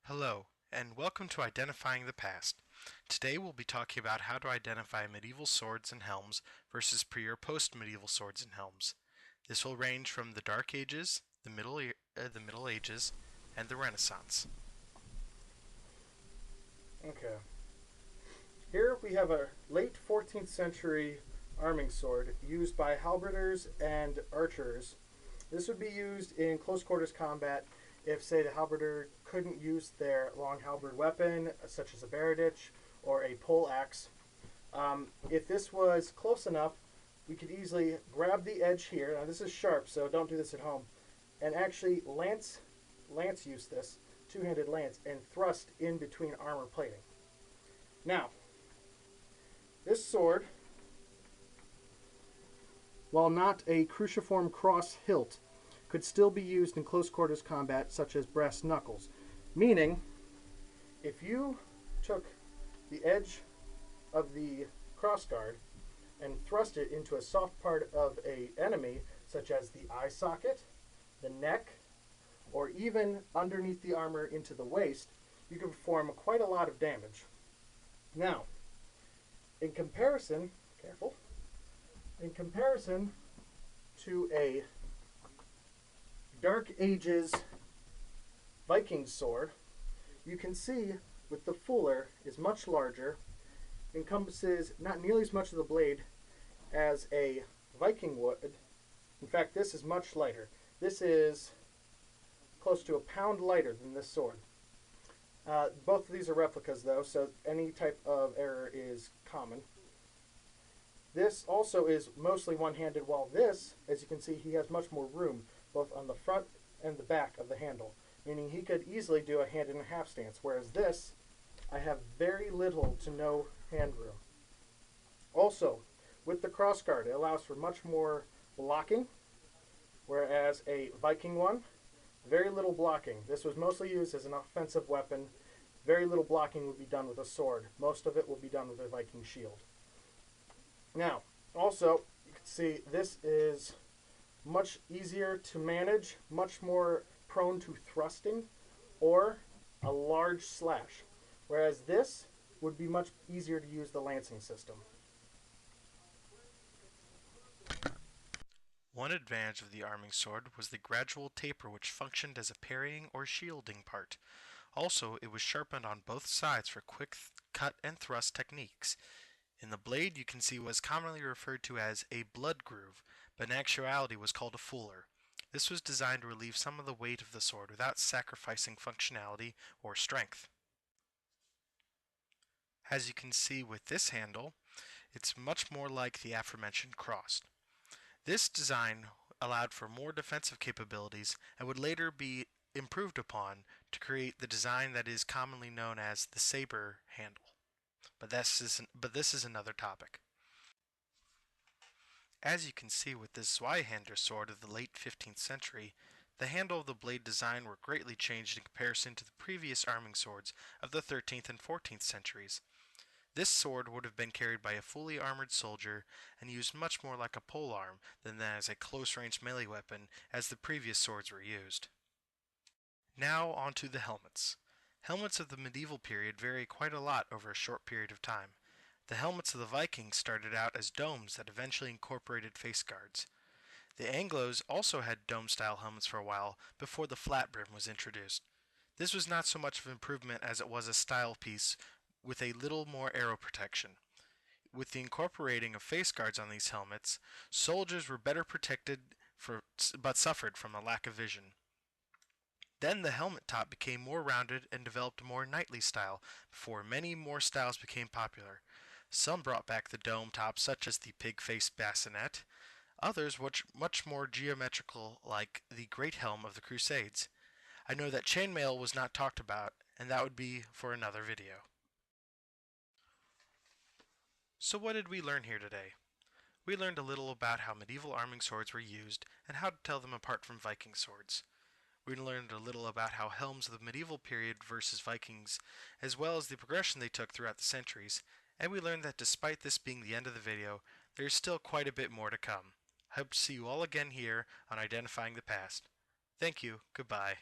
Hello, and welcome to Identifying the Past. Today we'll be talking about how to identify medieval swords and helms versus pre or post-medieval swords and helms. This will range from the Dark Ages, the Middle Ages, and the Renaissance. Okay. Here we have a late 14th century arming sword used by halberders and archers. This would be used in close quarters combat if, say, the halberdier couldn't use their long halberd weapon, such as a baradich or a pole axe. If this was close enough, we could easily grab the edge here. Now this is sharp, so don't do this at home. And actually lance use this, two-handed lance, and thrust in between armor plating. Now, this sword, while not a cruciform cross hilt, could still be used in close quarters combat, such as brass knuckles. Meaning, if you took the edge of the crossguard and thrust it into a soft part of an enemy, such as the eye socket, the neck, or even underneath the armor into the waist, you can perform quite a lot of damage. Now, in comparison to a Dark Ages Viking sword, you can see with the fuller is much larger, encompasses not nearly as much of the blade as a Viking would. In fact, this is much lighter. This is close to a pound lighter than this sword. Both of these are replicas, though, so any type of error is common. This also is mostly one-handed, while this, as you can see, he has much more room, both on the front and the back of the handle, meaning he could easily do a hand-and-a-half stance, whereas this, I have very little to no hand room. Also, with the crossguard, it allows for much more blocking, whereas a Viking one, very little blocking. This was mostly used as an offensive weapon. Very little blocking would be done with a sword. Most of it will be done with a Viking shield. Now, also, you can see this is much easier to manage, much more prone to thrusting or a large slash, whereas this would be much easier to use the lancing system. One advantage of the arming sword was the gradual taper which functioned as a parrying or shielding part. Also, it was sharpened on both sides for quick cut and thrust techniques. In the blade, you can see what is commonly referred to as a blood groove, but in actuality was called a fuller. This was designed to relieve some of the weight of the sword without sacrificing functionality or strength. As you can see with this handle, it's much more like the aforementioned cross. This design allowed for more defensive capabilities and would later be improved upon to create the design that is commonly known as the saber handle. But this is another topic. As you can see with this Zweihander sword of the late 15th century, the handle of the blade design were greatly changed in comparison to the previous arming swords of the 13th and 14th centuries. This sword would have been carried by a fully armored soldier and used much more like a polearm than as a close-range melee weapon as the previous swords were used. Now onto the helmets. Helmets of the medieval period vary quite a lot over a short period of time. The helmets of the Vikings started out as domes that eventually incorporated face guards. The Anglos also had dome-style helmets for a while before the flat brim was introduced. This was not so much of an improvement as it was a style piece with a little more arrow protection. With the incorporating of face guards on these helmets, soldiers were better protected but suffered from a lack of vision. Then the helmet top became more rounded and developed a more knightly style before many more styles became popular. Some brought back the dome top, such as the pig-faced bassinet, others much more geometrical, like the Great Helm of the Crusades. I know that chainmail was not talked about, and that would be for another video. So what did we learn here today? We learned a little about how medieval arming swords were used and how to tell them apart from Viking swords. We learned a little about how helms of the medieval period versus Vikings, as well as the progression they took throughout the centuries, and we learned that despite this being the end of the video, there is still quite a bit more to come. I hope to see you all again here on Identifying the Past. Thank you, goodbye.